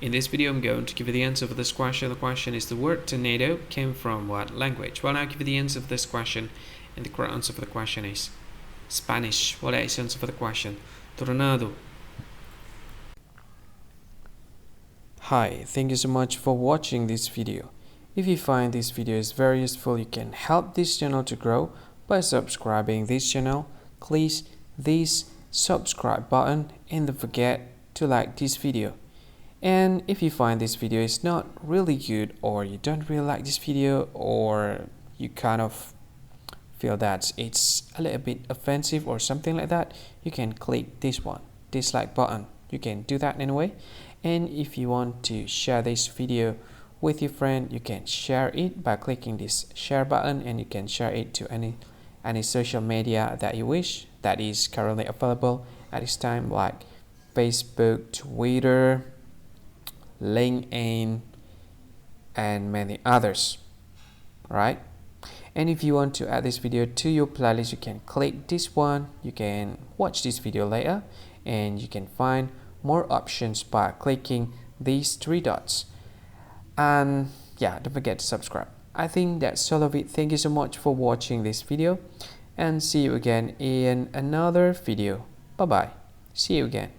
In this video, I'm going to give you the answer for this question. The question is, the word tornado came from what language? Well, now I'll give you the answer for this question, and the correct answer for the question is Spanish. What is the answer for the question? Tornado. Hi, thank you so much for watching this video. If you find this video is very useful, you can help this channel to grow by subscribing this channel. Please this subscribe button and don't forget to like this video. And if you find this video is not really good, or you don't really like this video, or you kind of feel that it's a little bit offensive or something like that, you can click this one, dislike button. You can do that anyway. And if you want to share this video with your friend, you can share it by clicking this share button, and you can share it to any social media that you wish that is currently available at this time, like Facebook, Twitter, LinkedIn, and many others, right? And if you want to add this video to your playlist, you can click this one. You can watch this video later, and you can find more options by clicking these three dots. And yeah, don't forget to subscribe. I think that's all of it. Thank you so much for watching this video, and see you again in another video. Bye bye. See you again.